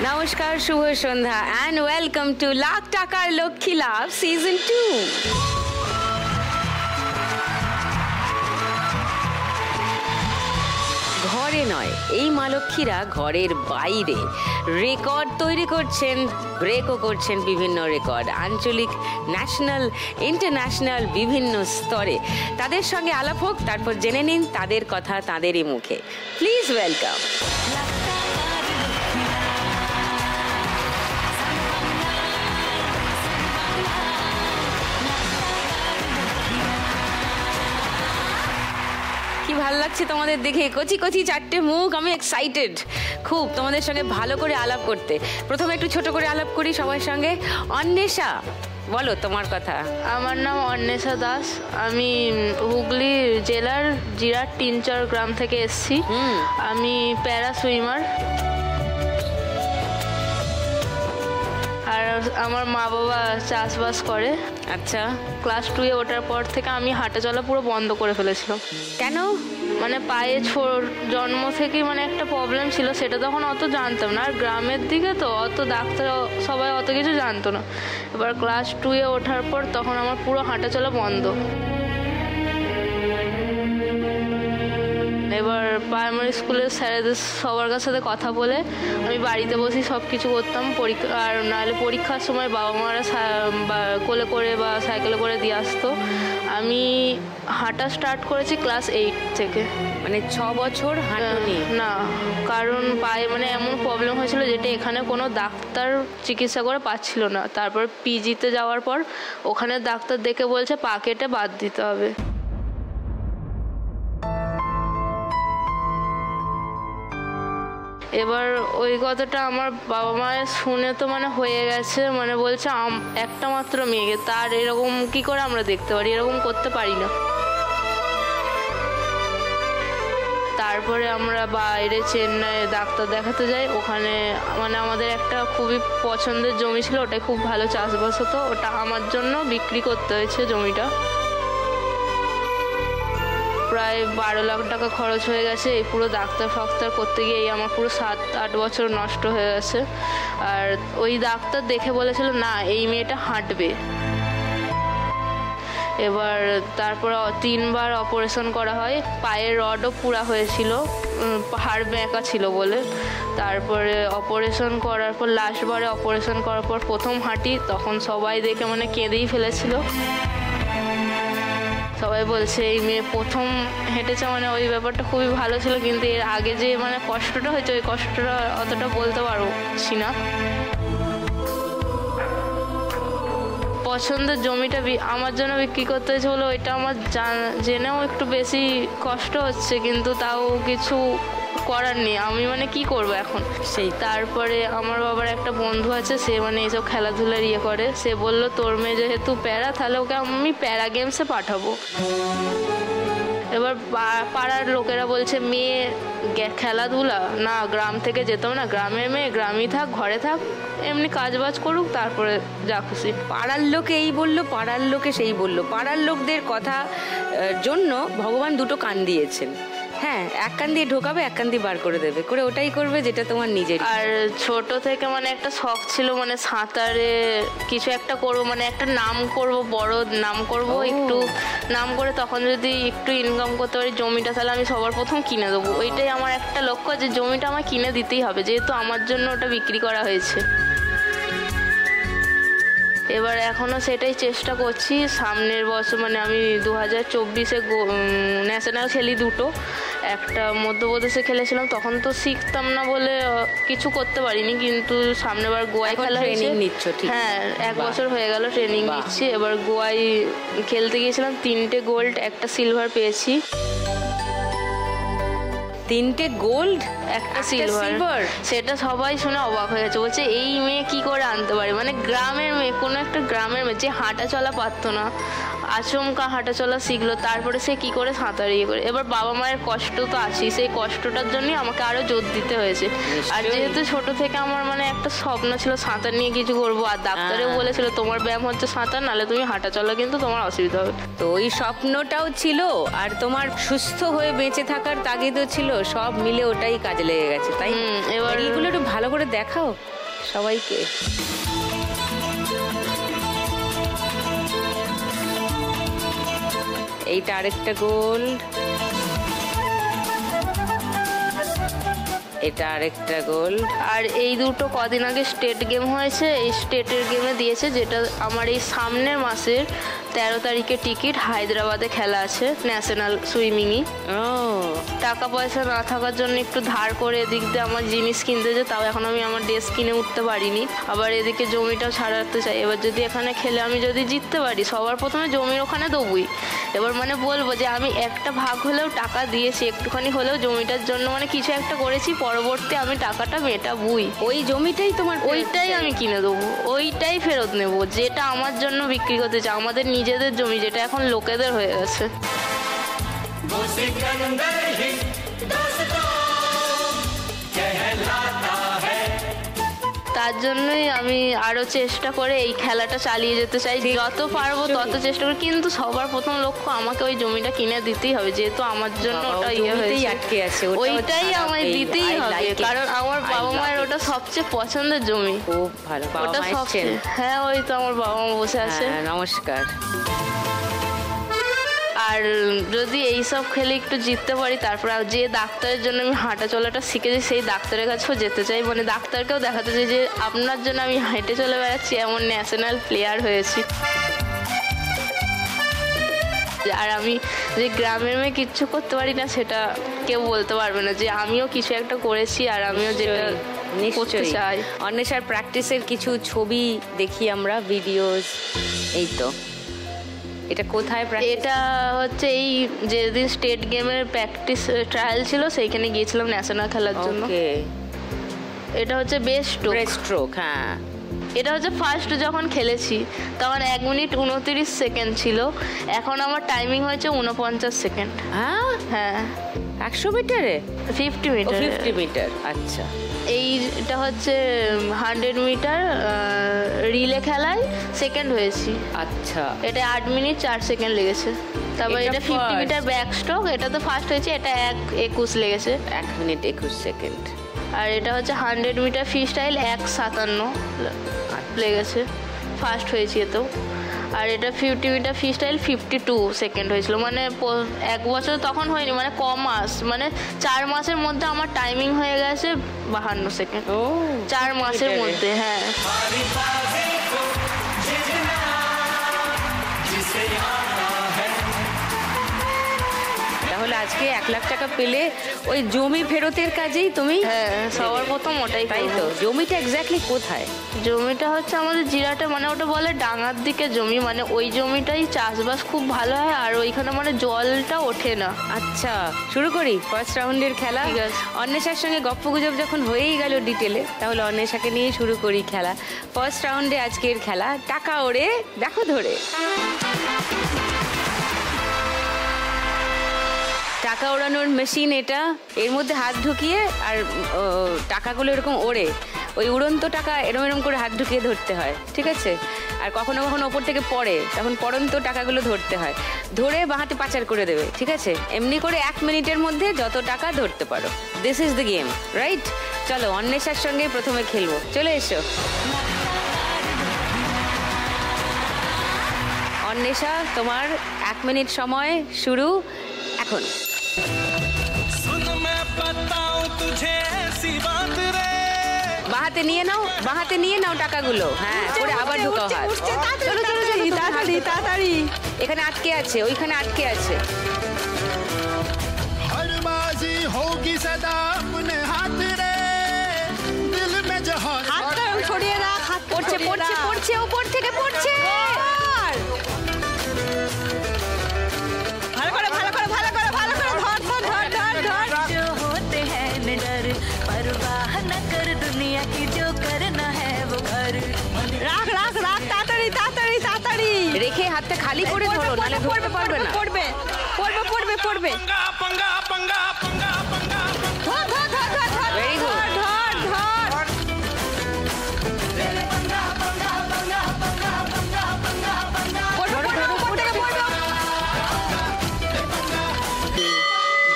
নমস্কার, শুভ সন্ধ্যা and welcome to lakh টাকার লক্ষ্মী লাভ season 2। ঘরে নয়, এই মা লক্ষ্মীরা ঘরের বাইরে রেকর্ড তৈরি করছেন, ব্রেকও করছেন বিভিন্ন রেকর্ড, আঞ্চলিক, ন্যাশনাল, ইন্টারন্যাশনাল, বিভিন্ন স্তরে। তাদের সঙ্গে আলাপ হোক, তারপর জেনে নিন তাদের কথা তাদেরই মুখে। Please welcome. কি ভালো লাগছে তোমাদের দেখে, কচি কচি চারটে মুখ। আমি এক্সাইটেড খুব তোমাদের সঙ্গে ভালো করে আলাপ করতে। প্রথমে একটু ছোট করে আলাপ করি সবার সঙ্গে। অন্বেষা, বলো তোমার কথা। আমার নাম অন্বেষা দাস, আমি হুগলি জেলার জিরাট টিনচর গ্রাম থেকে এসেছি। আমি প্যারা সুইমার। আর আমার মা বাবা চাষবাস করে। আচ্ছা, ক্লাস 2-এ ওঠার পর থেকে আমি হাঁটা চলা পুরো বন্ধ করে ফেলেছিলাম। কেন? মানে পায়ে জন্ম থেকেই মানে একটা প্রবলেম ছিল, সেটা তখন অত জানতাম না। আর গ্রামের দিকে তো অত ডাক্তার সবাই অত কিছু জানতো না। এবার ক্লাস 2-এ ওঠার পর তখন আমার পুরো হাঁটা চলা বন্ধ। এবার প্রাইমারি স্কুলের স্যারেদের সবার সাথে কথা বলে আমি বাড়িতে বসেই সব কিছু করতাম। আর নাহলে পরীক্ষার সময় বাবা মারা কোলে করে বা সাইকেলে করে দিয়ে আসতো। আমি হাঁটা স্টার্ট করেছি ক্লাস 8 থেকে। মানে 6 বছর হাঁটুনি? না, কারণ পায়ে মানে এমন প্রবলেম হয়েছিল যেটা এখানে কোনো ডাক্তার চিকিৎসা করে পাচ্ছিল না। তারপর পিজিতে যাওয়ার পর ওখানে ডাক্তার দেখে বলছে পা কেটে বাদ দিতে হবে। এবার ওই কথাটা আমার বাবা মায়ের শুনে তো মানে হয়ে গেছে, মানে বলছে একটা মাত্র মেয়েকে তার এরকম কি করে আমরা দেখতে পারি, এরকম করতে পারি না। তারপরে আমরা বাইরে চেন্নাইয়ে ডাক্তার দেখাতে যাই। ওখানে মানে আমাদের একটা খুবই পছন্দের জমি ছিল, ওটাই খুব ভালো চাষবাস হতো। ওটা আমার জন্য বিক্রি করতে হয়েছে জমিটা। প্রায় 12 লাখ টাকা খরচ হয়ে গেছে এই পুরো ডাক্তার ফাক্তার করতে গিয়ে। আমার পুরো 7-8 বছর নষ্ট হয়ে গেছে। আর ওই ডাক্তার দেখে বলেছিল না, এই মেয়েটা হাঁটবে। এবার তারপর 3 বার অপারেশন করা হয়। পায়ের রডও পুরা হয়েছিল, হাড় ব্যাঁকা ছিল বলে। তারপরে অপারেশন করার পর লাস্টবারে অপারেশন করার পর প্রথম হাঁটি, তখন সবাই দেখে মানে কেঁদেই ফেলেছিল। সবাই বলছে এই মেয়ে প্রথম হেঁটেছে, মানে ওই ব্যাপারটা খুবই ভালো ছিল। কিন্তু এর আগে যে মানে কষ্টটা হয়েছে, ওই কষ্টটা অতটা বলতে পারছি না। পছন্দের জমিটা আমার জন্য বিক্রি করতে হয়েছে বলে ওইটা আমার জেনেও একটু বেশি কষ্ট হচ্ছে, কিন্তু তাও কিছু করার নেই। আমি মানে কি করব এখন সেই। তারপরে আমার বাবার একটা বন্ধু আছে, সে মানে এইসব খেলাধুলার করে। সে বলল তোর মেয়ে যেহেতু প্যারা, তাহলে ওকে আমি প্যারা গেমসে পাঠাবো। এবার পাড়ার লোকেরা বলছে মেয়ে খেলাধুলা না, গ্রাম থেকে যেতাম না, গ্রামের মেয়ে গ্রামই থাক, ঘরে থাক, এমনি কাজ বাজ করুক, তারপরে যা খুশি। পাড়ার লোকে এই বললো, পাড়ার লোকে সেই বললো। পাড়ার লোকদের কথা জন্য ভগবান দুটো কান দিয়েছেন। হ্যাঁ, এক কান দিয়ে ঢোকাবে, এক কান দিয়ে বার করে দেবে, করে ওটাই করবে যেটা তোমার নিজের। আর ছোট থেকে মানে একটা শখ ছিল, মানে সাঁতারে কিছু একটা করবো, মানে একটা নাম করব, বড় নাম করব। একটু নাম করে তখন যদি একটু ইনকাম করতে পারি জমিটা, তাহলে আমি সবার প্রথম কিনে দেবো। ওইটাই আমার একটা লক্ষ্য, যে জমিটা আমার কিনে দিতেই হবে, যেহেতু আমার জন্য ওটা বিক্রি করা হয়েছে। এবার এখনও সেটাই চেষ্টা করছি। সামনের বছর মানে আমি 2024-এ ন্যাশনাল খেলি দুটো। একটা মধ্যপ্রদেশে খেলেছিলাম, তখন তো শিখতাম না বলে কিছু করতে পারিনি, কিন্তু সামনেবার গোয়ায় খেলা হয়েছে। হ্যাঁ, 1 বছর হয়ে গেল ট্রেনিং নিচ্ছি। এবার গোয়ায় খেলতে গিয়েছিলাম, 3টে গোল্ড 1টা সিলভার পেয়েছি। 3টে গোল্ড 1টা সিলভার। সেটা সবাই শুনে অবাক হয়ে গেছে, বলছে এই মেয়ে কি করে আনতে পারে। মানে গ্রামের মেয়ে, কোনো একটা গ্রামের মেয়ে যে হাঁটা চলা পারতো না, আচমকা হাঁটা চলা শিখলো, তারপরে সে কি করে সাঁতার ইয়ে করে। এবার বাবা মায়ের কষ্ট তো আছেই, সেই কষ্টটার জন্যই আমাকে আরো জোর দিতে হয়েছে। আর যেহেতু ছোট থেকে আমার মানে একটা স্বপ্ন ছিল সাঁতার নিয়ে কিছু করবো, আর ডাক্তারেও বলেছিল তোমার ব্যায়াম হচ্ছে সাঁতার, নাহলে তুমি হাঁটা চলা কিন্তু তোমার অসুবিধা হবে। তো ওই স্বপ্নটাও ছিল আর তোমার সুস্থ হয়ে বেঁচে থাকার তাগিদও ছিল, সব মিলে ওটাই কাজে লেগে গেছে, তাই? এবার এইগুলো একটু ভালো করে দেখাও সবাইকে। এইটা আরেকটা গোল্ড, এটা আরেকটা গোল্ড। আর এই দুটো কদিন আগে স্টেট গেম হয়েছে, এই স্টেটের গেমে দিয়েছে, যেটা আমার এই সামনের মাসের 13 তারিখে টিকিট, হায়দ্রাবাদে খেলা আছে ন্যাশনাল সুইমিংই। টাকা পয়সা না থাকার জন্য একটু ধার করে এদিক দিয়ে আমার জিনিস কিনতে যে, তাও এখন আমি আমার ড্রেস কিনে উঠতে পারিনি। আবার এদিকে জমিটাও ছাড়াতে চাই। এবার যদি এখানে খেলে আমি যদি জিততে পারি, সবার প্রথমে জমির ওখানে দেবই। এবার মানে বলবো যে আমি একটা ভাগ হলেও টাকা দিয়েছি, একটুখানি হলেও জমিটার জন্য মানে কিছু একটা করেছি, পরবর্তী আমি টাকাটা মেটাবই। ওই জমিটাই তোমার? ওইটাই আমি কিনে দেবো, ওইটাই ফেরত নেবো, যেটা আমার জন্য বিক্রি করতে চাই, আমাদের নিজেদের জমি, যেটা এখন লোকেদের হয়ে গেছে। তার জন্যই আমি আরো চেষ্টা করে এই খেলাটা চালিয়ে যেতে চাই, যত পারবো তত চেষ্টা করি। কিন্তু সবার প্রথম লক্ষ্য আমাকে ওই জমিটা কিনে দিতেই হবে, যেহেতু আমার জন্য ওটা ইয়ে হয়েছে, আটকে আছে, ওইটাই আমায় দিতেই হবে, কারণ আমার বাবা মায়ের ওটা সবচেয়ে পছন্দের জমি। খুব ভালো। ওটা সবচেয়ে, হ্যাঁ ওই তো আমার বাবা মা বসে আছে। নমস্কার। আর যদি এইসব খেলে একটু জিততে পারি, তারপর যে ডাক্তারের জন্য আমি হাঁটা চলাটা শিখেছি, সেই ডাক্তারের কাছেও যেতে চাই, মানে ডাক্তারকেও দেখাতে চাই যে আপনার জন্য আমি হেঁটে চলে বেড়াচ্ছি, এমন ন্যাশনাল প্লেয়ার হয়েছি। আর আমি যে গ্রামের মেয়ে কিচ্ছু করতে পারি না, সেটা কেউ বলতে পারবে না যে আমিও কিছু একটা করেছি, আর আমিও যেটা করতে চাই। অন্বেষার প্র্যাকটিসের কিছু ছবি দেখি আমরা, ভিডিওস। এই তো এটা কোথায়? এটা হচ্ছে এই যেদিন স্টেট গেমের প্র্যাকটিস ট্রায়াল ছিল, সেইখানে গিয়েছিলাম ন্যাশনাল খেলার জন্য। এটা হচ্ছে বেস্ট স্ট্রোক। হ্যাঁ, এটা হচ্ছে ফার্স্ট যখন খেলেছি তখন 1 মিনিট 29 সেকেন্ড ছিল, এখন আমার টাইমিং হয়েছে 49 সেকেন্ড। হ্যাঁ 100 মিটারে? 50 মিটার। 50 মিটার, আচ্ছা। এইটা হচ্ছে 100 মিটার রিলে খেলায় সেকেন্ড হয়েছি। আচ্ছা, এটা 8 মিনিট 4 সেকেন্ড লেগেছে। তারপর এটা 50 মিটার ব্যাক স্ট্রোক, এটা তো ফার্স্ট হয়েছে, এটা 1:21 লেগেছে, 1 মিনিট 21 সেকেন্ড। আর এটা হচ্ছে 100 মিটার ফ্রি স্টাইল 1:57 লেগেছে, ফার্স্ট হয়েছি এতেও। আর এটা 50 মিটার ফ্রি স্টাইল 52 সেকেন্ড হয়েছিল, মানে 1 বছর তখন হয়নি, মানে কম মাস, মানে 4 মাসের মধ্যে আমার টাইমিং হয়ে গেছে 52 সেকেন্ড। 4 মাসের মধ্যে। হ্যাঁ, তাহলে আজকে 1 লাখ টাকা পেলে ওই জমি ফেরতের কাজেই তুমি? হ্যাঁ, সবার প্রথম ওটাই। তাই তো? জমিটা এক্স্যাক্টলি কোথায়? জমিটা হচ্ছে আমাদের জিরাটে, মানে ওটা বলে ডাঙার দিকে জমি, মানে ওই জমিটাই চাষবাস খুব ভালো হয়, আর ওইখানে মানে জলটা ওঠে না। আচ্ছা, শুরু করি ফার্স্ট রাউন্ডের খেলা। অন্বেষার সঙ্গে গপ্পগুজব যখন হয়েই গেল ডিটেলে, তাহলে অন্বেষাকে নিয়ে শুরু করি খেলা। ফার্স্ট রাউন্ডে আজকের খেলা টাকা ওড়ে দেখো ধরে। টাকা ওড়ানোর মেশিন এটা, এর মধ্যে হাত ঢুকিয়ে আর টাকাগুলো এরকম ওড়ে, ওই উড়ন্ত টাকা এরম এরম করে হাত ঢুকিয়ে ধরতে হয়, ঠিক আছে? আর কখনো কখনো ওপর থেকে পড়ে, তখন পড়ন্ত টাকাগুলো ধরতে হয়, ধরে বাঁহাতে পাচার করে দেবে, ঠিক আছে? এমনি করে 1 মিনিটের মধ্যে যত টাকা ধরতে পারো। This is the game, right? চলো অন্বেষার সঙ্গে প্রথমে খেলবো, চলে এসো। অন্বেষা, তোমার 1 মিনিট সময় শুরু এখন। বাহাতে নিয়ে নাও, বাহাতে নিয়ে নাও টাকাগুলো। হ্যাঁ, করে আবার ঢুকাও হাত। চলো চলো চলো, তাড়াতাড়ি তাড়াতাড়ি। এখানে আটকে আছে, ওইখানে আটকে আছে। পড়ছে পড়ছে পড়ছে, ওপর থেকে পড়ছে। ভালো করে ভালো করে ভালো করে ভালো করে ধর ধর ধর ধর ধর। जो होते हैं निडर परवाह न कर दुनिया की जो करना है वो कर। রাখ রাখ রাখ, তাড়াতাড়ি তাড়াতাড়ি তাড়াতাড়ি। রেখে হাত হাতটা খালি করে ধরো, নাহলে ধরতে পারবে না। পড়বে পড়বে পড়বে পড়বে। ধর ধর ধর ধর ধর। Very good. ধর ধর। পড়বে পড়বে উপর থেকে পড়বে।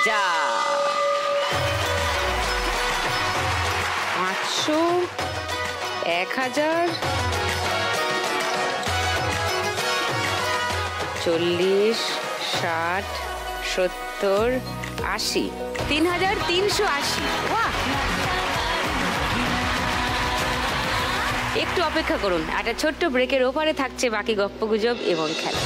যা 500, 1000, 40, 60, 70, 80, 3380। বাহ! একটু অপেক্ষা করুন, একটা ছোট্ট ব্রেকের ওপারে থাকছে বাকি গপ্পগুজব এবং খেলা।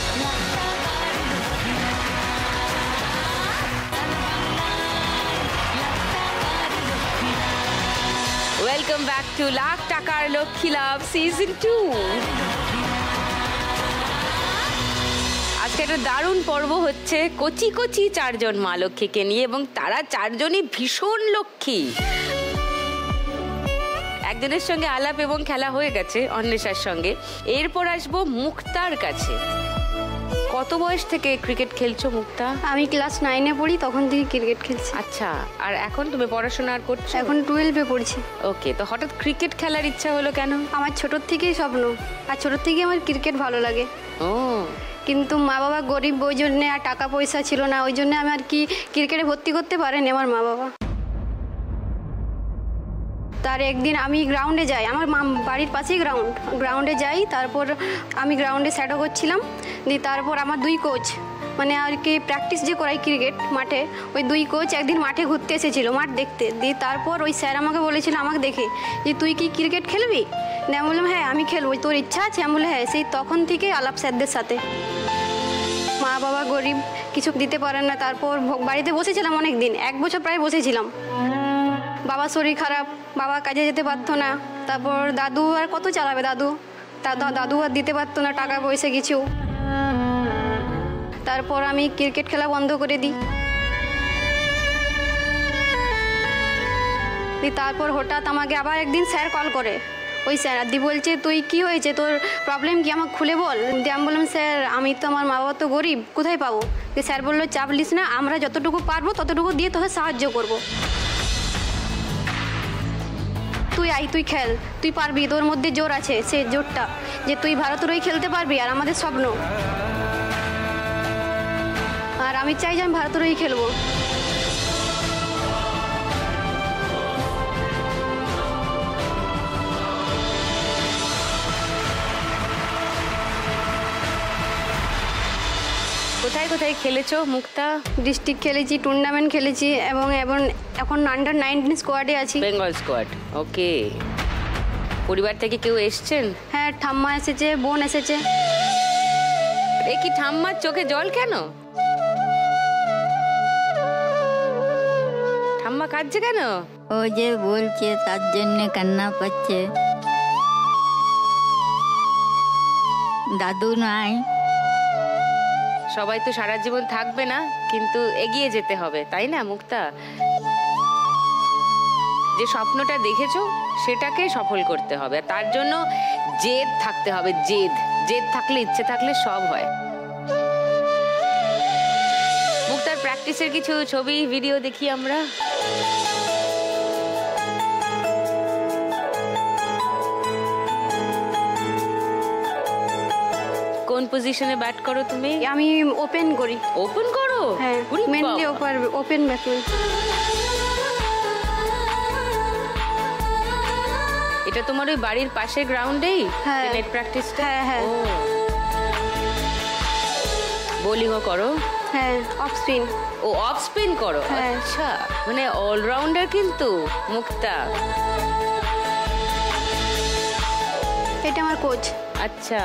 ওয়েলকাম ব্যাক টু লাখ টাকার লক্ষ্মী লাভ সিজন 2। আজকে একটা দারুণ পর্ব হচ্ছে কচি কচি 4 জন মা লক্ষ্মীকে নিয়ে, এবং তারা 4 জনই ভীষণ লক্ষ্মী। একজনের সঙ্গে আলাপ এবং খেলা হয়ে গেছে, অন্বেষার সঙ্গে। এরপর আসবো মুক্তার কাছে। কত বয়স থেকে ক্রিকেট খেলছো মুক্তা? আমি ক্লাস 9-এ পড়ি, তখন থেকে ক্রিকেট খেলছি। আচ্ছা, আর এখন তুমি পড়াশোনা আর করছো? এখন 12-এ পড়ছি। ওকে, তো হঠাৎ ক্রিকেট খেলার ইচ্ছা হলো কেন? আমার ছোটোর থেকেই স্বপ্ন, আর ছোটোর থেকেই আমার ক্রিকেট ভালো লাগে। ও, কিন্তু মা বাবা গরিব, ওই জন্যে আর টাকা পয়সা ছিল না, ওই জন্য আমি আর কি ক্রিকেটে ভর্তি করতে পারেনি আমার মা বাবা। তার একদিন আমি গ্রাউন্ডে যাই, আমার বাড়ির পাশেই গ্রাউন্ডে যাই। তারপর আমি গ্রাউন্ডে শ্যাডো করছিলাম, দিয়ে তারপর আমার 2 কোচ, মানে আর কি প্র্যাকটিস যে করাই ক্রিকেট মাঠে, ওই 2 কোচ একদিন মাঠে ঘুরতে এসেছিলো, মাঠ দেখতে। দিয়ে তারপর ওই স্যার আমাকে বলেছিল, আমাকে দেখে, যে তুই কি ক্রিকেট খেলবি? দিয়ে আমি বললাম হ্যাঁ আমি খেলবো, তোর ইচ্ছা আছে? আমি বলে হ্যাঁ। সেই তখন থেকে আলাপ স্যারদের সাথে। মা বাবা গরিব, কিছু দিতে পারেন না। তারপর বাড়িতে বসেছিলাম অনেক দিন, 1 বছর প্রায় বসেছিলাম। বাবার শরীর খারাপ, বাবা কাজে যেতে পারতো না। তারপর দাদু আর কত চালাবে, দাদু আর দিতে পারতো না টাকা পয়সা কিছু। তারপর আমি ক্রিকেট খেলা বন্ধ করে দিই। তারপর হঠাৎ আমাকে আবার একদিন স্যার কল করে, ওই স্যার দি বলছে তুই কি হয়েছে, তোর প্রবলেম কি, আমাকে খুলে বল। দিয়ে আমি বললাম স্যার আমি তো, আমার মা বাবা তো গরিব, কোথায় পাবো? দিয়ে স্যার বললো চাপ লিস না, আমরা যতটুকু পারবো ততটুকু দিয়ে তোকে সাহায্য করবো। তুই খেল, তুই পারবি, তোর মধ্যে জোর আছে, সে জোরটা যে তুই ভারতের হয়ে খেলতে পারবি, আর আমাদের স্বপ্ন। আর আমি চাই যে আমি ভারতের হয়ে খেলবো। কোথায় কোথায় খেলেছো মুক্তা? ডিস্ট্রিক্ট খেলেছি, টুর্নামেন্ট খেলেছি, এবং এখন আন্ডার-19 স্কোয়াডে আছি। বেঙ্গল স্কোয়াড। ওকে, পরিবার থেকে কেউ এসছেন? হ্যাঁ, ঠাম্মা এসেছে, বোন এসেছে। এ কি, ঠাম্মার চোখে জল কেন? ঠাম্মা কাঁদছে কেন? ও যে বলছে তার জন্য কান্না পাচ্ছে। দাদু নাই। সবাই তো সারা জীবন থাকবে না, কিন্তু এগিয়ে যেতে হবে, তাই না মুক্তা? যে স্বপ্নটা দেখেছো সেটাকে সফল করতে হবে, তার জন্য জেদ থাকতে হবে। জেদ থাকলে, ইচ্ছে থাকলে সব হয়। মুক্তার প্র্যাকটিসের কিছু ছবি ভিডিও দেখি আমরা। কোন পজিশনে ব্যাট করো তুমি? আমি ওপেন করি। ওপেন করো? হ্যাঁ, মেনলি ওপেন ব্যাটসম্যান। এটা তোমার ওই বাড়ির পাশে গ্রাউন্ডেই নেট প্র্যাকটিসটা? হ্যাঁ হ্যাঁ। বোলিংও করো? হ্যাঁ, অফ স্পিন। ও, অফ স্পিন করো? আচ্ছা, মানে অলরাউন্ডার কিন্তু মুক্তা। এটা আমার কোচ। আচ্ছা,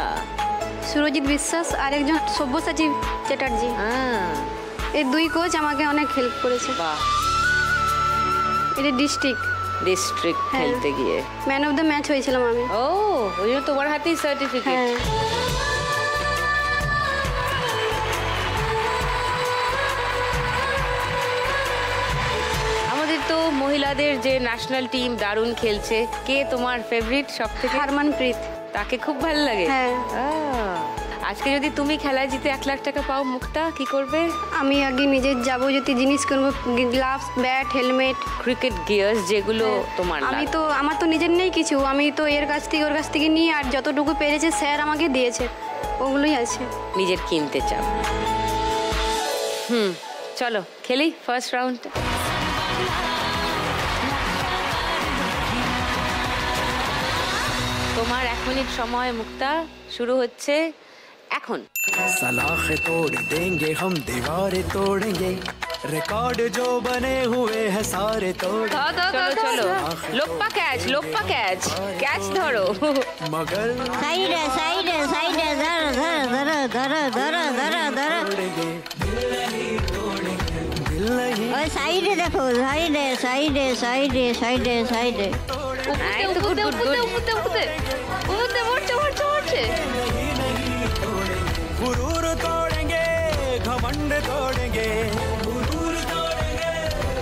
সুরজিৎ বিশ্বাস আর একজন সব্যসাচী চ্যাটার্জি। এই 2 কোচ আমাকে অনেক হেল্প করেছে। বাহ। এটা ডিস্ট্রিক্ট খেলতে গিয়ে ম্যান অফ দ্য ম্যাচ হয়েছিলাম আমি। ও, ওই জন্য তোমার হাতেই সার্টিফিকেট। আমাদের তো মহিলাদের যে ন্যাশনাল টিম দারুণ খেলছে, কে তোমার ফেভারিট সবথেকে? হারমানপ্রীত। তাকে খুব ভালো লাগে? হ্যাঁ। আজকে যদি তুমি খেলায় জিতে 1 লাখ টাকা পাও মুক্তা, কি করবে? আমি আগে নিজের যাবতীয় জিনিস কিনবো, gloves, bat, helmet, cricket gears যেগুলো তোমার আমার তো নিজের নেই কিছু, আমি তো এর কাছ থেকে ওর কাছ থেকে নিয়ে আর যতটুকু পেরেছে স্যার আমাকে দিয়েছে ওগুলোই আছে। নিজের কিনতে চাও। চলো খেলি ফার্স্ট রাউন্ড। তোমার 1 মিনিট সময় মুক্তা, শুরু হচ্ছে এখন। सलाखें तोड़ देंगे हम, दीवारें तोड़ेंगे, रिकॉर्ड जो बने हुए हैं सारे तोड़। চলো চলো, লোপ্পা ক্যাচ, লোপ্পা ক্যাচ, ক্যাচ ধরো। मगर সাইডে সাইডে সাইডে ধরো ধরো ধরো ধরো ধরো ধরো तोड़ेंगे, दिल नहीं ওই সাইডে দেখো, সাইডে সাইডে সাইডে সাইডে সাইডে উপরে উপরে উপরে উপরে উপরে উঠছে। गुरूर तोड़ेंगे, घमंड तोड़ेंगे, गुरूर तोड़ेंगे,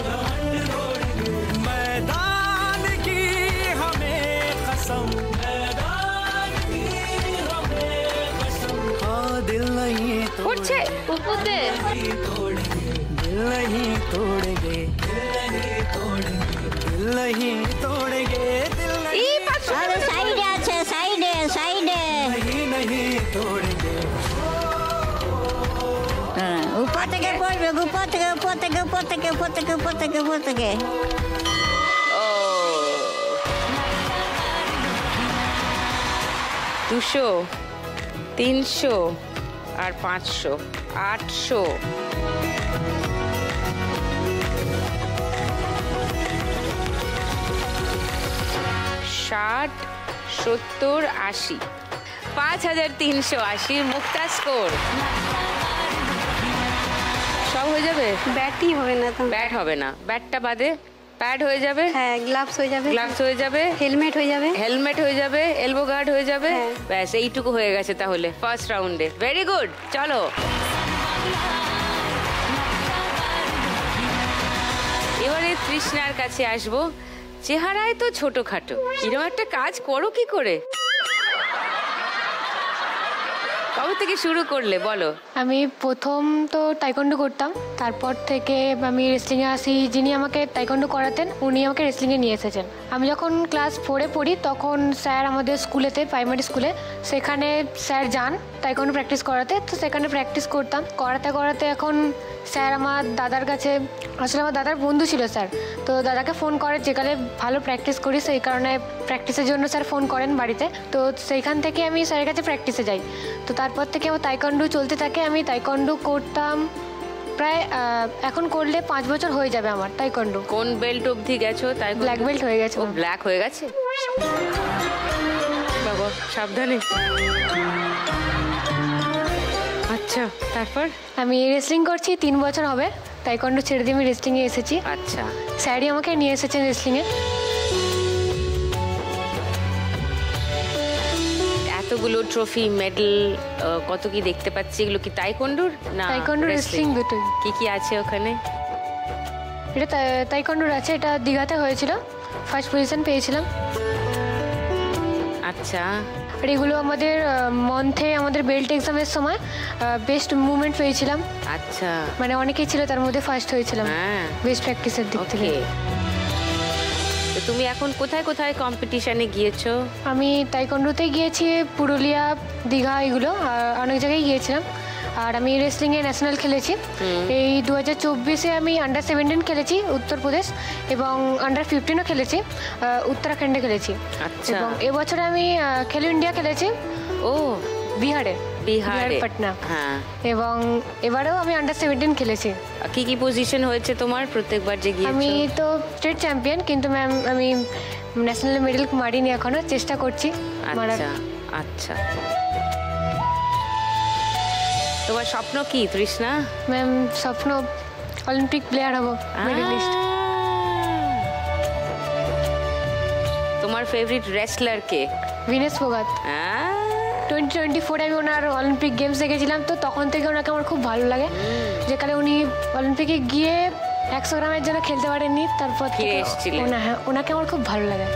घमंड तोड़ेंगे, मैदान की हमें कसम, मैदान की हमें कसम, हाँ दिल नहीं উঠছে। উপরে तोड़ेंगे, दिल नहीं तोड़ेंगे, दिल नहीं तोड़ेंगे, दिल नहीं तोड़ेंगे, दिल আরে সাইডে আছে, সাইডে সাইডে नहीं तोड़ेंगे। উপর থেকে পড়বে, উপর থেকে উপর থেকে উপর থেকে উপর থেকে উপর থেকে উপর থেকে। ও 200, 300 আর 500, 800। 60, 70, 80, 5380 মুক্তা স্কোর। সব হয়ে যাবে? ব্যাটই হবে না তো। ব্যাট হবে না, ব্যাটটা বাদে প্যাড হয়ে যাবে, হ্যাঁ গ্লাভস হয়ে যাবে, গ্লাভস হয়ে যাবে, হেলমেট হয়ে যাবে, হেলমেট হয়ে যাবে, এলবো গার্ড হয়ে যাবে, হ্যাঁ। ব্যাস এইটুকু হয়ে গেছে তাহলে ফার্স্ট রাউন্ডে। ভেরি গুড, চলো এবারে তৃষ্ণার কাছে আসবো। চেহারায় তো ছোটখাটো, এরকম একটা কাজ করো কি করে? কবে থেকে শুরু করলে বলো? আমি প্রথম তো টাইকন্ডো করতাম, তারপর থেকে আমি রেসলিংয়ে আসি। যিনি আমাকে টাইকন্ডো করাতেন উনি আমাকে রেসলিংয়ে নিয়ে এসেছেন। আমি যখন ক্লাস 4-এ পড়ি তখন স্যার আমাদের স্কুলেতে, প্রাইমারি স্কুলে, সেখানে স্যার যান টাইকন্ডো প্র্যাকটিস করাতে, তো সেখানে প্র্যাকটিস করতাম। করাতে করাতে এখন স্যার আমার দাদার কাছে, আসলে আমার দাদার বন্ধু ছিল স্যার, তো দাদাকে ফোন করে যেখানে ভালো প্র্যাকটিস করি, সেই কারণে প্র্যাকটিসের জন্য স্যার ফোন করেন বাড়িতে, তো সেইখান থেকে আমি স্যারের কাছে প্র্যাকটিসে যাই। তো তারপর থেকে আমার তাইকন্ডো চলতে থাকে। আমি তাইকন্ডো করতাম প্রায়, এখন করলে 5 বছর হয়ে যাবে আমার তাইকন্ডো। কোন বেল্ট অবধি গেছো? তাই ব্ল্যাক বেল্ট হয়ে গেছে। ও ব্ল্যাক হয়ে গেছে, বাবা সাবধানে। আচ্ছা, তারপর? আমি রেসলিং করছি 3 বছর হবে। তাইকন্ডো ছেড়ে দিয়ে আমি রেসলিংয়ে এসেছি। আচ্ছা, স্যারই আমাকে নিয়ে এসেছেন রেসলিংয়ে। এতগুলো ট্রফি, মেডেল, কত কি দেখতে পাচ্ছি, এগুলো কি তাইকন্ডোর না তাইকন্ডো রেসলিং দুটোই। কি কি আছে ওখানে? এটা তাইকন্ডোর আছে, এটা দীঘাতে হয়েছিল, ফার্স্ট পজিশন পেয়েছিলাম। আচ্ছা, আর এগুলো আমাদের মন্থে আমাদের বেল্ট এক্সামের সময় বেস্ট মুভমেন্ট পেয়েছিলাম। আচ্ছা, মানে অনেকেই ছিল, তার মধ্যে ফার্স্ট হয়েছিলাম হ্যাঁ, বেস্ট প্র্যাকটিসের দিক থেকে। তো তুমি এখন কোথায় কোথায় কম্পিটিশনে গিয়েছো? আমি তাইকন্ডোতে গিয়েছি, পুরুলিয়া, দীঘা, এগুলো আর অনেক জায়গায় গিয়েছিলাম। আর আমি রেসলিংয়ে ন্যাশনাল খেলেছি। এই 2024-এ আমি আন্ডার 17 খেলেছি উত্তরপ্রদেশ, এবং আন্ডার 15ও খেলেছি উত্তরাখণ্ডে খেলেছি। আচ্ছা, এবং এবছরে আমি খেলো ইন্ডিয়া খেলেছি, ও বিহারে, পাটনা। হ্যাঁ, এবং এবারেও আমি আন্ডার 17 খেলেছি। কি কি পজিশন হয়েছে তোমার প্রত্যেকবার যে গিয়েছো? আমি তো স্টেট চ্যাম্পিয়ন, কিন্তু ম্যাম আমি ন্যাশনাল মেডেল মারিনি এখনো, চেষ্টা করছি। আচ্ছা আচ্ছা, তোমার স্বপ্ন কি তৃষ্ণা? ম্যাম স্বপ্ন অলিম্পিক প্লেয়ার হব, মেডেলিস্ট। তোমার ফেভারিট রেসলার কে? ভিনেস ফোগাত। 2024 আমি ওনার অলিম্পিক গেমস দেখেছিলাম, তো তখন থেকে ওনাকে আমার খুব ভালো লাগে। যেখানে উনি অলিম্পিকে গিয়ে 100 গ্রামের জন্য খেলতে পারেননি, তারপর ফিরে এসেছিলেন। ওনাকে আমার খুব ভালো লাগে।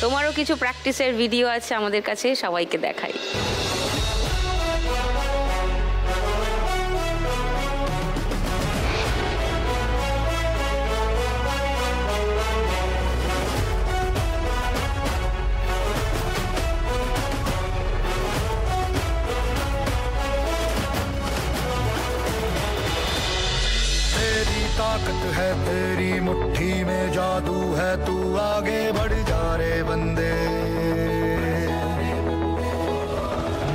তোমারও কিছু প্র্যাকটিসের ভিডিও আছে আমাদের কাছে, সবাইকে দেখাই। ताकत है तेरी मुट्ठी में, जादू है तू आगे बढ़ जा रे बंदे।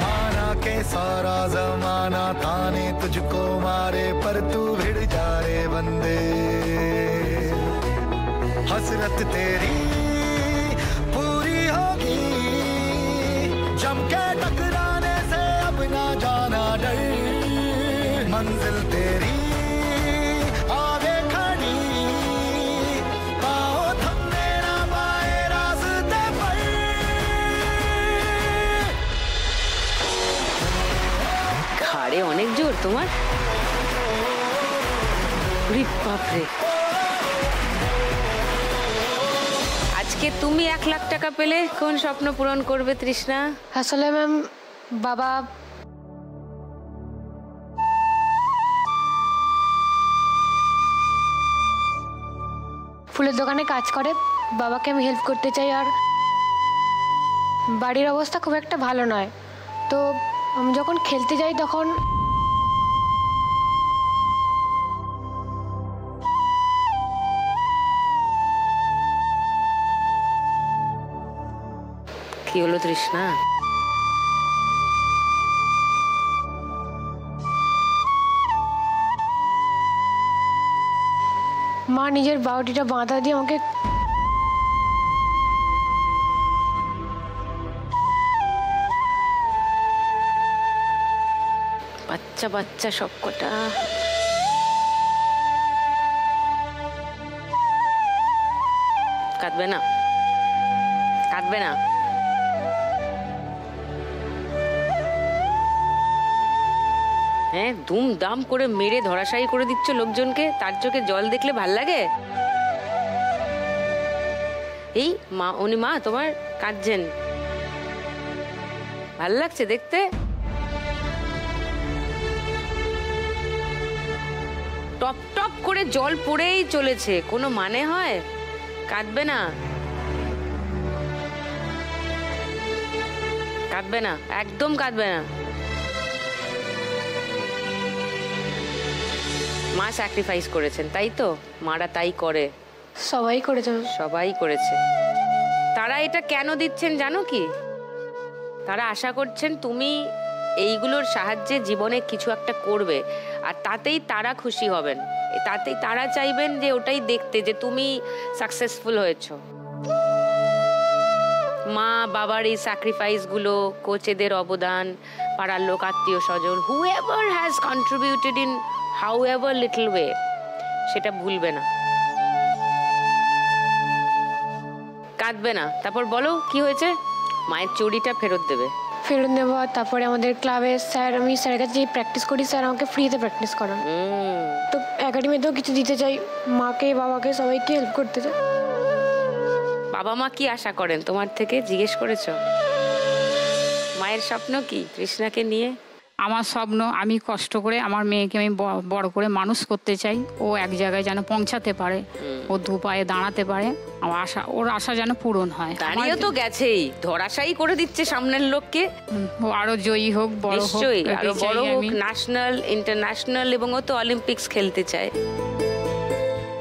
माना के सारा जमाना ताने तुझको मारे, पर तू भिड़ जा रे बंदे। हसरत तेरी पूरी होगी, जम के टकराने से अब ना जाना डर। मंजिल तेरी অনেক জোর তোমার। বাপরে, আজকে তুমি 1 লাখ টাকা পেলে কোন স্বপ্ন পূরণ করবে তৃষ্ণা? আসলে ম্যাম বাবা ফুলের দোকানে কাজ করে, বাবাকে আমি হেল্প করতে চাই। আর বাড়ির অবস্থা খুব একটা ভালো নয়, তো আমি যখন খেলতে যাই তখন কি হলো তৃষ্ণা? মা নিজের বাউটিটা বাঁধা দিয়ে আমাকে বাচ্চা বাচ্চা সবকটা। কাঁদবে না, কাঁদবে না। হ্যাঁ, দুম দাম করে মেরে ধরাশায়ী করে দিচ্ছ লোকজনকে, তার চোখে জল দেখলে ভাল লাগে? এই মা, উনি মা তোমার কাঁদছেন, ভাল লাগছে দেখতে? টপ টপ করে জল পড়েই চলেছে, কোনো মানে হয়? কাঁদবে না, কাঁদবে না, একদম কাঁদবে না। মা স্যাক্রিফাইস করেছেন, তাই তো? মারা তাই করে, সবাই করেছে, সবাই করেছে। তারা এটা কেন দিচ্ছেন জানো কি? তারা আশা করছেন তুমি এইগুলোর সাহায্যে জীবনে কিছু একটা করবে, আর তাতেই তারা খুশি হবেন, তাতেই তারা চাইবেন যে ওটাই দেখতে, যে তুমি সাকসেসফুল হয়েছো। মা বাবার এই স্যাক্রিফাইসগুলো, কোচেদের অবদান, পাড়ার লোক, আত্মীয় স্বজন, whoever has contributed in however little way, সেটা ভুলবে না। কাঁদবে না। তারপর বলো কি হয়েছে? মায়ের চুড়িটা ফেরত দেবে। ফেরত নেবো। তারপরে আমাদের ক্লাবে স্যার, আমি স্যারের কাছে যেই প্র্যাকটিস করি, স্যার আমাকে ফ্রিতে প্র্যাকটিস করান। তো একাডেমিতেও কিছু দিতে চাই, মাকে বাবাকে সবাইকে হেল্প করতে চাই। বাবা মা কি আশা করেন তোমার থেকে, জিজ্ঞেস করেছো? মায়ের স্বপ্ন কি তৃষ্ণাকে নিয়ে? আমার স্বপ্ন, আমি কষ্ট করে আমার মেয়েকে আমি বড় করে মানুষ করতে চাই, ও এক জায়গায় যেন পৌঁছাতে পারে, ও দু পায়ে দাঁড়াতে পারে। আমার আশা, ওর আশা যেন পূরণ হয়। দাঁড়িয়ে তো গেছেই, ধরাশায়ী করে দিচ্ছে সামনের লোককে। ও আরো জয়ী হোক, বড় হোক, নিশ্চয়ই আরো বড় হোক, ন্যাশনাল, ইন্টারন্যাশনাল, এবং ও তো অলিম্পিক্স খেলতে চায়।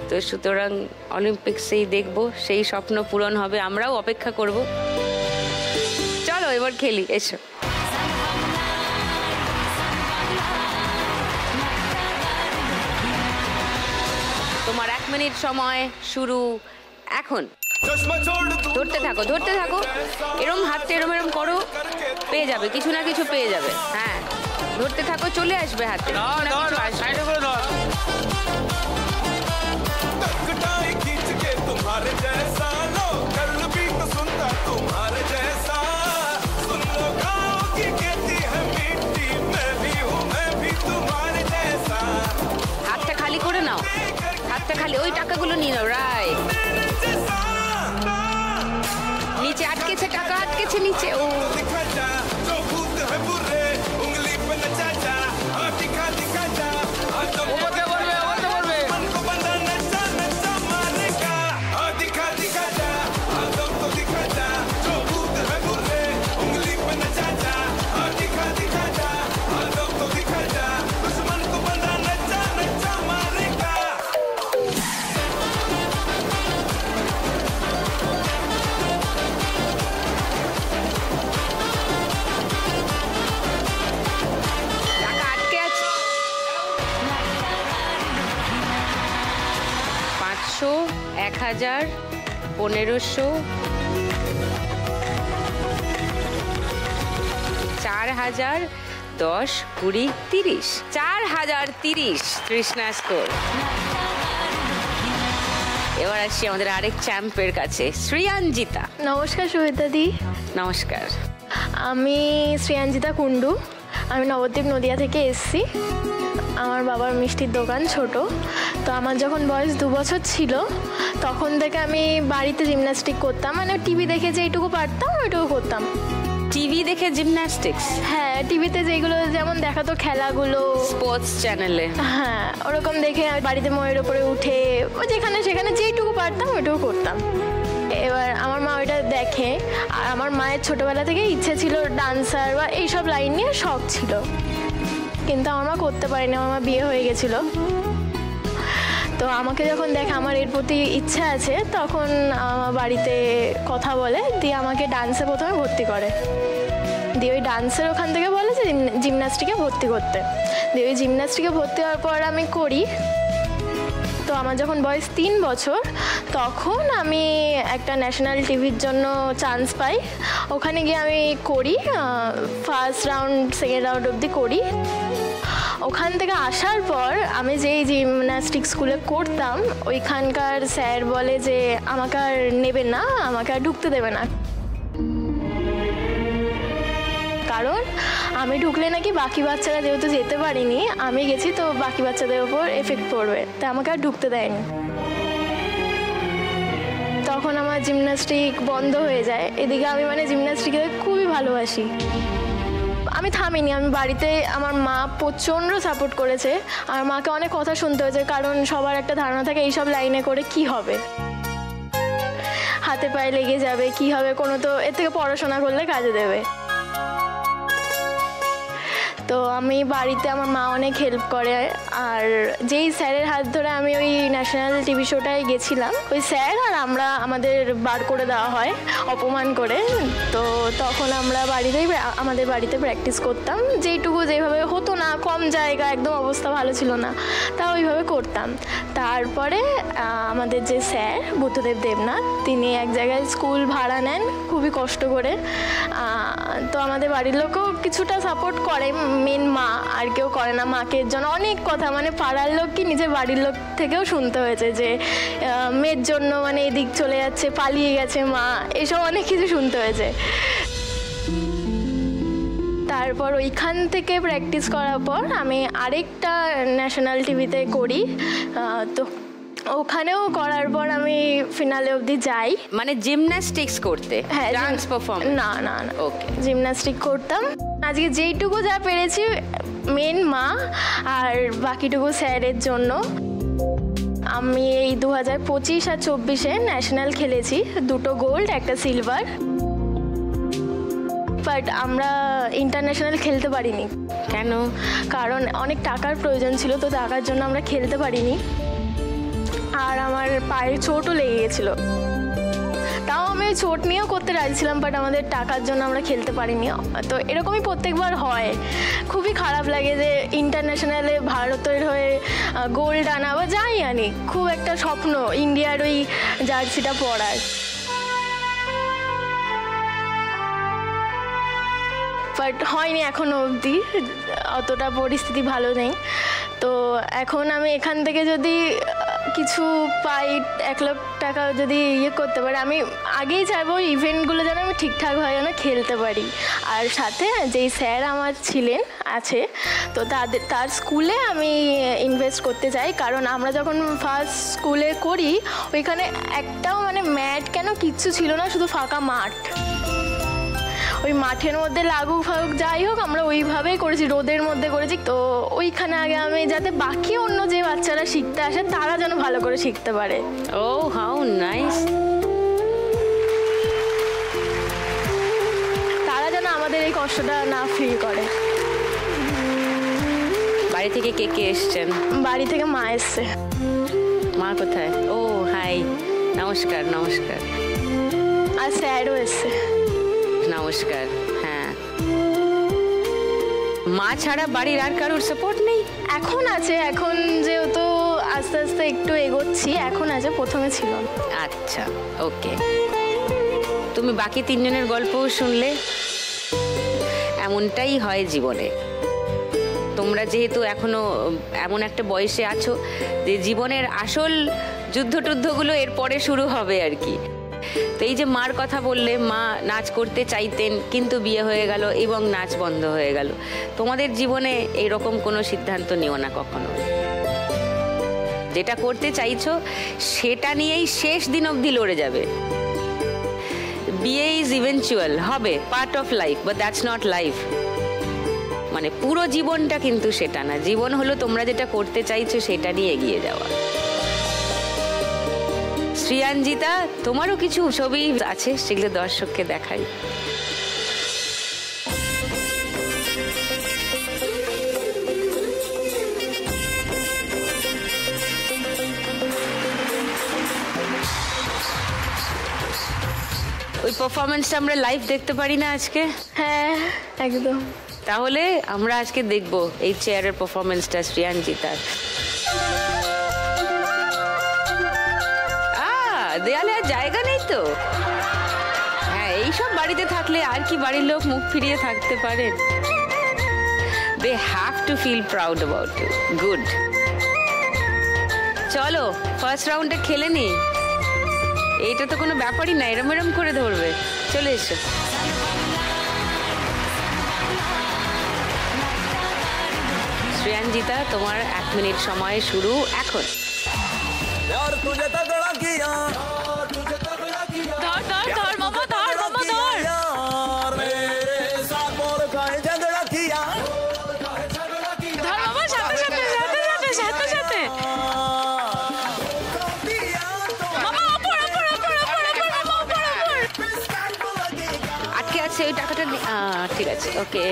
তো সুতরাং অলিম্পিক্সেই দেখবো, সেই স্বপ্ন পূরণ হবে, আমরাও অপেক্ষা করব। চলো এবার খেলি, এসো। তোমার 1 মিনিট সময় শুরু এখন। ধরতে থাকো, ধরতে থাকো, এরম হাতটা এরম এরম করো, পেয়ে যাবে, কিছু না কিছু পেয়ে যাবে। হ্যাঁ, ধরতে থাকো, চলে আসবে হাতে, কিছু না কিছু হাতটা খালি করে নাও, হাতটা খালি, ওই টাকাগুলো নিয়ে নাও। রাইট, নিচে নিচে নিচে ও আটকে আছে। 500, 1000, 1500, 4000, 10, 20, 30। 4030 তৃষ্ণা স্কোর। এবার আসছি আমাদের আরেক চ্যাম্পের কাছে, শ্রিয়াঞ্জিতা। নমস্কার সুবিতা দি। নমস্কার। আমি শ্রিয়াঞ্জিতা কুণ্ডু, আমি নবদ্বীপ নদিয়া থেকে এসেছি। আমার বাবার মিষ্টির দোকান ছোট। তো আমার যখন বয়স 2 বছর ছিল তখন থেকে আমি বাড়িতে জিমন্যাস্টিক করতাম, মানে টিভি দেখে যেইটুকু পারতাম ওইটুকু করতাম। টিভি দেখে জিমন্যাস্টিক্স? হ্যাঁ, টিভিতে যেগুলো যেমন দেখাতো খেলাগুলো স্পোর্টস চ্যানেলে, হ্যাঁ ওরকম দেখে আমি বাড়িতে ময়ের ওপরে উঠে যেখানে সেখানে যেইটুকু পারতাম ওইটুকু করতাম। এবার আমার মা ওইটা দেখে, আর আমার মায়ের ছোটোবেলা থেকে ইচ্ছে ছিল ডান্সার বা এইসব লাইন নিয়ে শখ ছিল, কিন্তু আমার মা করতে পারেনি, আমার মা বিয়ে হয়ে গেছিলো। তো আমাকে যখন দেখে আমার এর প্রতি ইচ্ছা আছে তখন আমার বাড়িতে কথা বলে, দিয়ে আমাকে ডান্সে প্রথমে ভর্তি করে, দিয়ে ওই ডান্সের ওখান থেকে বলে যে জিমন্যাস্টিকে ভর্তি করতে, দিয়ে ওই জিমন্যাস্টিকে ভর্তি হওয়ার পর আমি করি। তো আমার যখন বয়স 3 বছর তখন আমি একটা ন্যাশনাল টিভির জন্য চান্স পাই, ওখানে গিয়ে আমি করি, ফার্স্ট রাউন্ড সেকেন্ড রাউন্ড অবধি করি। ওখান থেকে আসার পর আমি যেই জিমন্যাস্টিক স্কুলে করতাম ওইখানকার স্যার বলে যে আমাকে আর নেবে না, আমাকে আর ঢুকতে দেবে না, কারণ আমি ঢুকলে নাকি বাকি বাচ্চারা যেহেতু যেতে পারিনি, আমি গেছি তো বাকি বাচ্চাদের ওপর এফেক্ট পড়বে, তাই আমাকে আর ঢুকতে দেয়নি। তখন আমার জিমন্যাস্টিক বন্ধ হয়ে যায়। এদিকে আমি মানে জিমন্যাস্টিকে খুবই ভালোবাসি। আমি থামিনি, আমি বাড়িতে আমার মা প্রচণ্ড সাপোর্ট করেছে। আমার মাকে অনেক কথা শুনতে হয়েছে, কারণ সবার একটা ধারণা থাকে এইসব লাইনে করে কি হবে, হাতে পায়ে লেগে যাবে, কি হবে, কোনো তো এর থেকে পড়াশোনা করলে কাজে দেবে। তো আমি বাড়িতে আমার মা অনেক হেল্প করে, আর যেই স্যারের হাত ধরে আমি ওই ন্যাশনাল টিভি শোটায় গেছিলাম, ওই স্যার আর আমরা আমাদের বার করে দেওয়া হয় অপমান করে। তো তখন আমরা আমাদের বাড়িতে প্র্যাকটিস করতাম, যেইটুকু যেভাবে হতো না, কম জায়গা, একদম অবস্থা ভালো ছিল না, তা ওইভাবে করতাম। তারপরে আমাদের যে স্যার বুদ্ধদেব দেবনাথ, তিনি এক জায়গায় স্কুল ভাড়া নেন খুবই কষ্ট করে। তো আমাদের বাড়ির লোকও কিছুটা সাপোর্ট করে, মেন মা, আর কেউ করে না। মাকে এর জন্য অনেক কথা, মানে পাড়ার লোক কি নিজের বাড়ির লোক থেকেও শুনতে হয়েছে যে মেয়ের জন্য মানে এদিক চলে যাচ্ছে, পালিয়ে গেছে মা, এসব অনেক কিছু শুনতে হয়েছে। তারপর ওইখান থেকে প্র্যাকটিস করার পর আমি আরেকটা ন্যাশনাল টিভিতে করি। তো ওখানেও করার পর আমি ফিনালে অবধি যাই। মানে জিমন্যাস্টিক্স করতে? হ্যাঁ, ডান্স পারফরম্যান্স? না না না, ওকে, জিমন্যাস্টিক করতাম। আজকে যেইটুকু যা পেরেছি মেন মা আর বাকিটুকু স্যারের জন্য। আমি এই 2025 আর 24-এ ন্যাশনাল খেলেছি, 2টো গোল্ড, 1টা সিলভার, বাট আমরা ইন্টারন্যাশনাল খেলতে পারিনি। কেন? কারণ অনেক টাকার প্রয়োজন ছিল, তো টাকার জন্য আমরা খেলতে পারিনি, আর আমার পায়ে চোটও লেগে গেছিলো। তাও আমি ওই চোট নিয়েও করতে রাজি ছিলাম, বাট আমাদের টাকার জন্য আমরা খেলতে পারিনি। তো এরকমই প্রত্যেকবার হয়, খুবই খারাপ লাগে যে ইন্টারন্যাশনালে ভারতের হয়ে গোল্ড আনা বা যাই আনি, খুব একটা স্বপ্ন ইন্ডিয়ার ওই জার্সিটা পরার। বাট হয়নি এখনও অবধি, অতটা পরিস্থিতি ভালো নেই। তো এখন আমি এখান থেকে যদি কিছু পাই, 1 লাখ টাকা যদি করতে পারি, আমি আগেই চাইবো ইভেন্টগুলো যেন আমি ঠিকঠাকভাবে যেন খেলতে পারি। আর সাথে যেই স্যার আমার আছে, তো তার স্কুলে আমি ইনভেস্ট করতে চাই, কারণ আমরা যখন ফার্স্ট স্কুলে করি ওইখানে একটাও মানে ম্যাট কেন কিচ্ছু ছিল না, শুধু ফাঁকা মাঠ। ওই মাঠের মধ্যে লাগুক ফাগুক যাই হোক আমরা ওইভাবেই করেছি, রোদের মধ্যে করেছি। তো ওইখানে আগে আমি যাতে বাকি অন্য যে বাচ্চারা শিখতে আসে তারা যেন ভালো করে শিখতে পারে। ও হাউ নাইস। তারা যেন আমাদের এই কষ্টটা না ফিল করে। বাড়ি থেকে কে কে এসছেন? বাড়ি থেকে মা এসছে। মা কোথায়? ও হাই, নমস্কার। নমস্কার। আর স্যারও এসছে। নমস্কার। হ্যাঁ, মা ছাড়া বাড়ির আর কারোর সাপোর্ট নেই? এখন আছে, এখন যেহেতু আস্তে আস্তে একটু এগোচ্ছি এখন আছে, প্রথমে ছিল। আচ্ছা, ওকে। তুমি বাকি তিনজনের গল্পও শুনলে। এমনটাই হয় জীবনে। তোমরা যেহেতু এখনো এমন একটা বয়সে আছো যে জীবনের আসল যুদ্ধটুদ্ধগুলো এরপরে শুরু হবে আর কি। তো এই যে মার কথা বললে, মা নাচ করতে চাইতেন কিন্তু বিয়ে হয়ে গেল এবং নাচ বন্ধ হয়ে গেল। তোমাদের জীবনে এইরকম কোনো সিদ্ধান্ত নিও না কখনো। যেটা করতে চাইছো সেটা নিয়েই শেষ দিন অবধি লড়ে যাবে। বিয়ে ইজ ইভেনচুয়াল, হবে, part of life, but that's not life. মানে পুরো জীবনটা কিন্তু সেটা না। জীবন হলো তোমরা যেটা করতে চাইছো সেটা নিয়ে এগিয়ে যাওয়া। শ্রিয়াঞ্জিতা, তোমারও কিছু ছবি আছে, সেগুলো দর্শককে দেখাই। ওই পারফরমেন্সটা আমরা লাইভ দেখতে পারি না আজকে? হ্যাঁ একদম। তাহলে আমরা আজকে দেখবো এই চেয়ারের পারফরমেন্সটা শ্রিয়াঞ্জিতার। দেয়ালে আর জায়গা নেই তো? হ্যাঁ, এইসব বাড়িতে থাকলে আর কি বাড়ির লোক মুখ ফিরিয়ে থাকতে পারে? They have to feel proud about you. Good. চলো ফার্স্ট রাউন্ডে খেলে নি। এইটা তো কোনো ব্যাপারই না, এরম এরম করে ধরবে। চলে এসো। শ্রেয়াঞ্জিতা, তোমার 1 মিনিট সময় শুরু এখন। আটকে আছে ওই টাকাটা। ঠিক আছে, ওকে।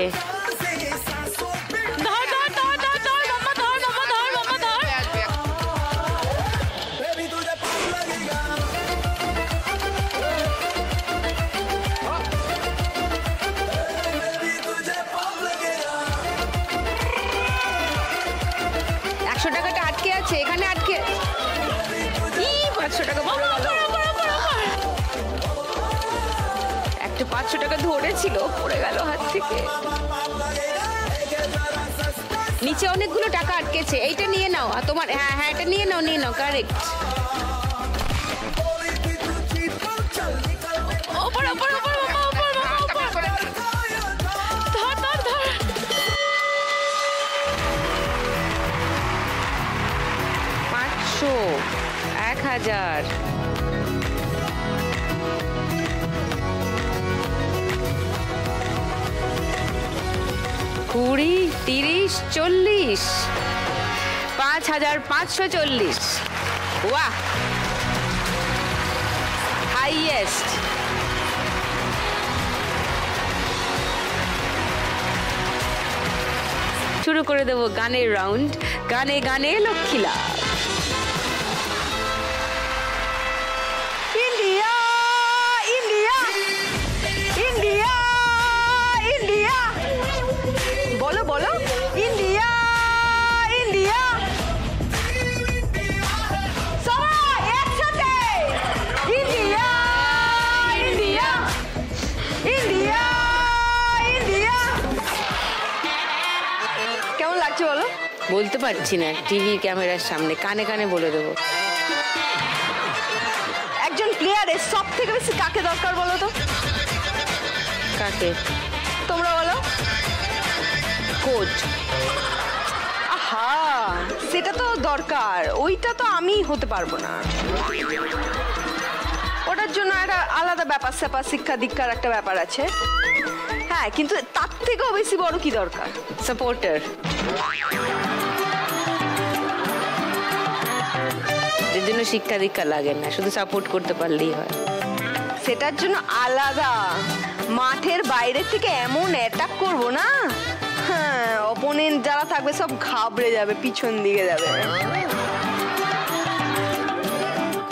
টাকাটা আটকে আছে এখানে, আটকে। 500 টাকা পড়ে গেল। একটা 500 টাকা ধরেছিল, পড়ে গেল হাত থেকে। নিচে অনেকগুলো টাকা আটকেছে, এইটা নিয়ে নাও। আর তোমার, হ্যাঁ হ্যাঁ, এটা নিয়ে নাও, নিয়ে নাও। কারেক্ট। ওপর ওপর ওপর ওপর ওপর। 500, 1000, 20, 30, 40, 5540। বাহ, হাইয়েস্ট। শুরু করে দেবো গানের রাউন্ড। গানে গানে লক্ষ্মীলা। ইন্ডিয়া ইন্ডিয়া ইন্ডিয়া ইন্ডিয়া, বলো বলো। ইন্ডিয়া ইন্ডিয়া, সবাই একসাথে। India India India India. কেমন লাগছে বলো? বলতে পারছি না, টিভি ক্যামেরার সামনে কানে কানে বলে দেবো। একজন প্লেয়ারের সব থেকে বেশি কাকে দরকার বলো তো? কাকে? তোমরা বলো। কোচ। আহা, সেটা তো দরকার, ওইটা তো আমি হতে পারবো না। ওটার জন্য একটা আলাদা ব্যাপার স্যাপার, শিক্ষা দীক্ষার একটা ব্যাপার আছে। হ্যাঁ, কিন্তু তার থেকেও বেশি বড় কি দরকার? সাপোর্টার। এর জন্য শিক্ষা দীক্ষা লাগে না, শুধু সাপোর্ট করতে পারলেই হয়। সেটার জন্য আলাদা মাঠের বাইরে থেকে এমন অ্যাটাক করবো না, হ্যাঁ, অপোনেন্ট যারা থাকবে সব ঘাবড়ে যাবে, পিছন দিকে যাবে।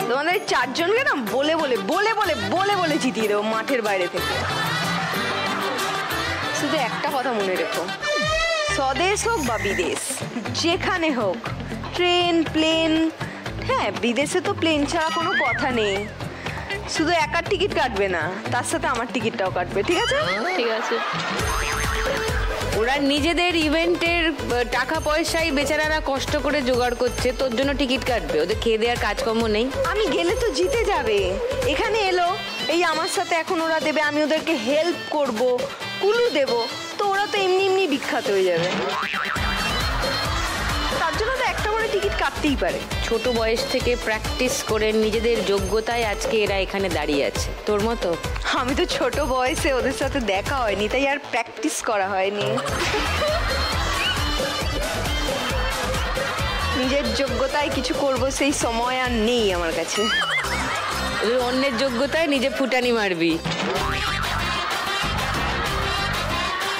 তোমাদের 4 জনকে না বলে বলে বলে বলে বলে বলে জিতিয়ে দেবো মাঠের বাইরে থেকে। শুধু একটা কথা মনে রেখো, স্বদেশ হোক বা বিদেশ, যেখানে হোক, ট্রেন, প্লেন, হ্যাঁ বিদেশে তো প্লেন ছাড়া কোনো কথা নেই, শুধু একার টিকিট কাটবে না, তার সাথে আমার টিকিটটাও কাটবে, ঠিক আছে? ঠিক আছে। ওরা নিজেদের ইভেন্টের টাকা পয়সাই বেচারারা কষ্ট করে জোগাড় করছে, তোর জন্য টিকিট কাটবে, ওদের খেয়ে দেওয়ার কাজকর্ম নেই। আমি গেলে তো জিতে যাবে, এখানে এলো, এই আমার সাথে এখন ওরা দেবে, আমি ওদেরকে হেল্প করব, কুলু দেব, তো ওরা তো এমনি এমনি বিখ্যাত হয়ে যাবে। তার জন্য তো একটা করে টিকিট কাটতেই পারে। ছোট বয়স থেকে প্র্যাকটিস করে নিজেদের যোগ্যতায় আজকে এরা এখানে দাঁড়িয়ে আছে, তোর মতো। আমি তো ছোট বয়সে ওদের সাথে দেখা হয়নি, তাই আর প্র্যাকটিস করা হয়নি। নিজের যোগ্যতায় কিছু করব সেই সময় আর নেই আমার কাছে। অন্যের যোগ্যতায় নিজে ফুটানি মারবি,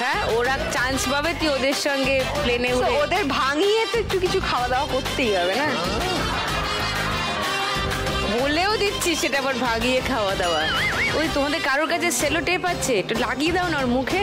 হ্যাঁ, ওরা চান্স পাবে, তুই ওদের সঙ্গে প্লেনে উঠে ওদের ভাঙিয়ে তো একটু কিছু খাওয়া দাওয়া করতেই হবে না? বলেও দিচ্ছি সেটা আবার ভাগিয়ে খাওয়া দাওয়া। ওই তোমাদের কারোর কাছে সেলো টেপ আছে, একটু লাগিয়ে দাও না ওর মুখে।